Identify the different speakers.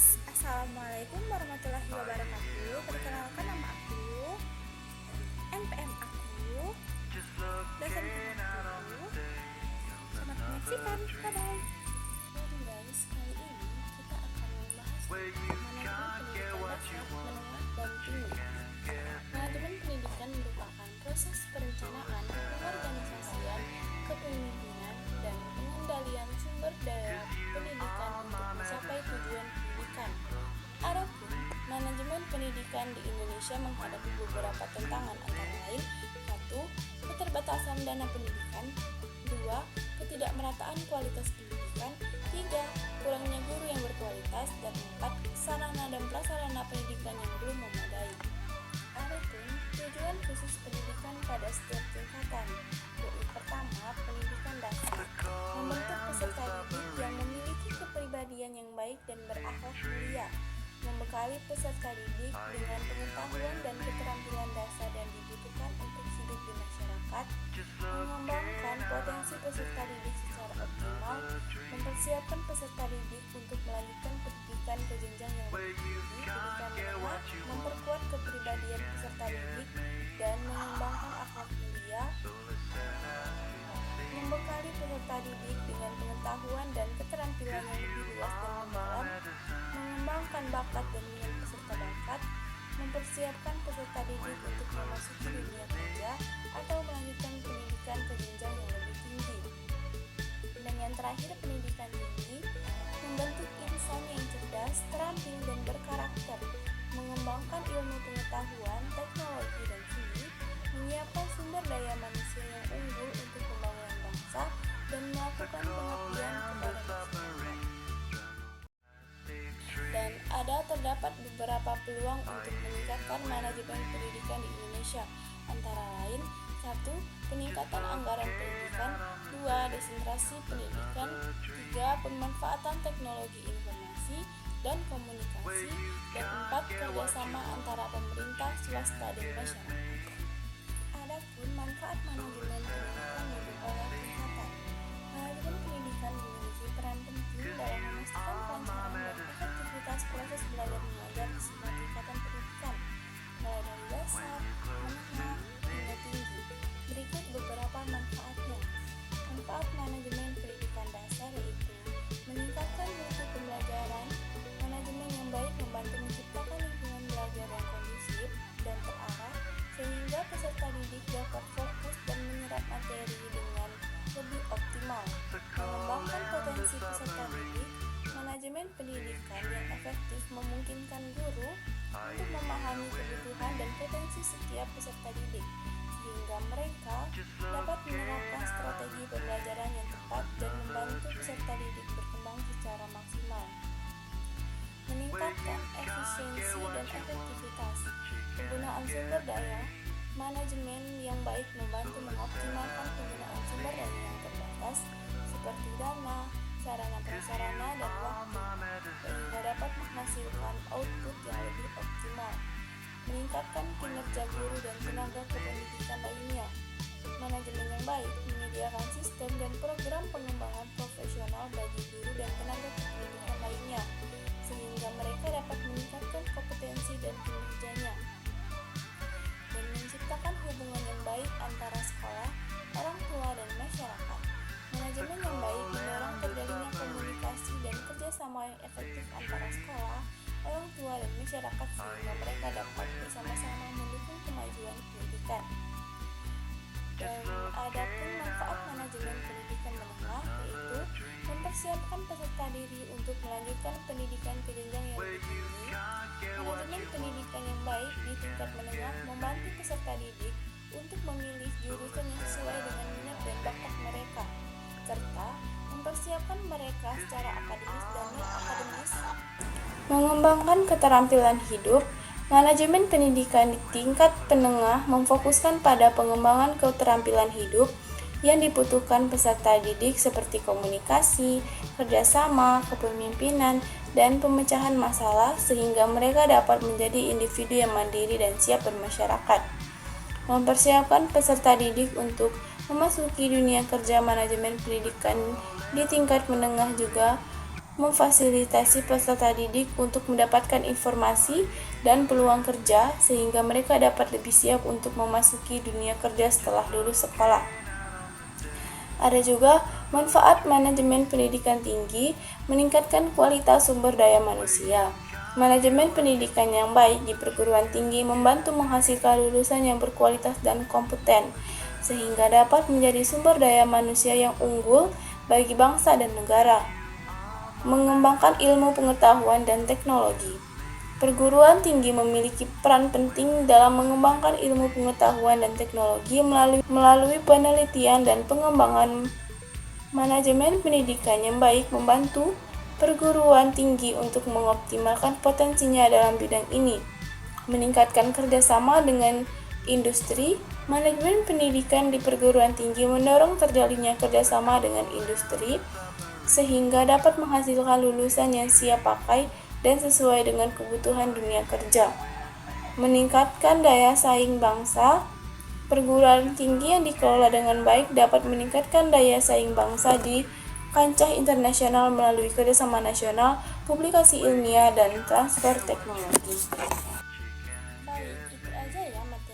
Speaker 1: guys, Assalamualaikum warahmatullahi wabarakatuh. Perkenalkan nama aku, NPM aku, dosen aku. Selamat menyaksikan, bye-bye. Jadi guys, kali ini kita akan membahas manajemen pendidikan merupakan proses perencanaan, pengorganisasian, kepemimpinan, dan pengendalian sumber daya pendidikan untuk mencapai tujuan pendidikan. Adapun manajemen pendidikan di Indonesia menghadapi beberapa tantangan antara lain 1. Keterbatasan dana pendidikan 2. Ketidakmerataan kualitas pendidikan 3. Kurangnya guru yang berkualitas dan 4. Sarana dan prasarana pendidikan yang belum memadai. Adapun tujuan khusus pendidikan pada setiap tingkatan yaitu pertama, pendidikan dasar membentuk peserta didik yang memiliki kepribadian yang baik dan berakhlak mulia, membekali peserta didik dengan pengetahuan dan keterampilan dasar yang dibutuhkan untuk hidup di masyarakat, mengembangkan potensi peserta didik secara optimal, mempersiapkan peserta didik untuk melanjutkan pendidikan ke jenjang yang lebih tinggi, pendidikan menengah, memperkuat kepribadian peserta didik dan mengembangkan akhlak mulia, membekali peserta didik dengan pengetahuan dan keterampilan yang lebih luas dan mendalam, mengembangkan bakat dan minat peserta bakat, mempersiapkan peserta didik untuk memasuki dunia kerja atau melanjutkan pendidikan ke jenjang yang lebih tinggi. Dan yang terakhir, pendidikan tinggi membentuk insan yang cerdas, terampil dan berkarakter, mengembangkan ilmu pengetahuan, teknologi dan seni, menyiapkan sumber daya manusia yang unggul untuk pembangunan bangsa dan melakukan pengabdian kepada masyarakat. Dan terdapat beberapa peluang untuk meningkatkan manajemen pendidikan di Indonesia, antara lain 1. Peningkatan anggaran pendidikan 2. Desentralisasi pendidikan 3. Pemanfaatan teknologi informasi dan komunikasi dan 4. Kerjasama antara pemerintah, swasta, dan masyarakat. Adapun manfaat manajemen pendidikan di berbagai tingkatan. Manajemen pendidikan memiliki peran penting dalam memastikan kelancaran dan efektivitas proses belajar mengajar di semua tingkatan pendidikan, mulai dari dasar, menengah, hingga tinggi. Berikut beberapa manfaatnya. Manfaat manajemen pendidikan dasar yaitu meningkatkan mutu pembelajaran. Manajemen yang baik membantu menciptakan lingkungan belajar yang kondusif dan terarah sehingga peserta didik dapat fokus dan menyerap materi dengan lebih optimal. Mengembangkan potensi peserta didik. Manajemen pendidikan yang efektif memungkinkan guru untuk memahami kebutuhan dan potensi setiap peserta didik, sehingga mereka dapat menerapkan strategi pembelajaran yang tepat dan membantu peserta didik berkembang secara maksimal. Meningkatkan efisiensi dan efektivitas penggunaan sumber daya. Manajemen yang baik membantu mengoptimalkan penggunaan sumber daya yang terbatas seperti dana, sarana prasarana, dan waktu, sehingga dapat menghasilkan output yang lebih optimal. Meningkatkan kinerja guru dan tenaga kependidikan lainnya. Manajemen yang baik menyediakan sistem dan program pengembangan profesional bagi guru dan tenaga kependidikan lainnya, sehingga mereka dapat meningkatkan kompetensi dan kinerjanya dan menciptakan hubungan yang baik antara sekolah, orang tua, dan masyarakat. Manajemen yang baik mendorong terjalinnya komunikasi dan kerjasama yang efektif antara sekolah, orang tua, dan masyarakat sehingga mereka dapat bersama-sama mendukung kemajuan pendidikan. Dan adapun manfaat manajemen pendidikan menengah yaitu mempersiapkan peserta diri untuk melanjutkan pendidikan ke jenjang yang lebih tinggi. Manajemen pendidikan yang baik di tingkat menengah membantu peserta didik untuk memilih jurusan yang sesuai dengan minat dan bakat mereka, serta mempersiapkan mereka secara akademis dan non-akademis. Mengembangkan keterampilan hidup. Manajemen pendidikan di tingkat menengah memfokuskan pada pengembangan keterampilan hidup yang dibutuhkan peserta didik seperti komunikasi, kerjasama, kepemimpinan, dan pemecahan masalah sehingga mereka dapat menjadi individu yang mandiri dan siap bermasyarakat. Mempersiapkan peserta didik untuk memasuki dunia kerja. Manajemen pendidikan di tingkat menengah juga memfasilitasi peserta didik untuk mendapatkan informasi dan peluang kerja sehingga mereka dapat lebih siap untuk memasuki dunia kerja setelah lulus sekolah. Ada juga manfaat manajemen pendidikan tinggi, meningkatkan kualitas sumber daya manusia. Manajemen pendidikan yang baik di perguruan tinggi membantu menghasilkan lulusan yang berkualitas dan kompeten, sehingga dapat menjadi sumber daya manusia yang unggul bagi bangsa dan negara. Mengembangkan ilmu pengetahuan dan teknologi. Perguruan tinggi memiliki peran penting dalam mengembangkan ilmu pengetahuan dan teknologi melalui penelitian dan pengembangan. Manajemen pendidikan yang baik membantu perguruan tinggi untuk mengoptimalkan potensinya dalam bidang ini, meningkatkan kerjasama dengan industri. Manajemen pendidikan di perguruan tinggi mendorong terjalinnya kerjasama dengan industri, sehingga dapat menghasilkan lulusan yang siap pakai dan sesuai dengan kebutuhan dunia kerja. Meningkatkan daya saing bangsa. Perguruan tinggi yang dikelola dengan baik dapat meningkatkan daya saing bangsa di kancah internasional melalui kerjasama nasional, publikasi ilmiah, dan transfer teknologi. Baik, itu aja ya materi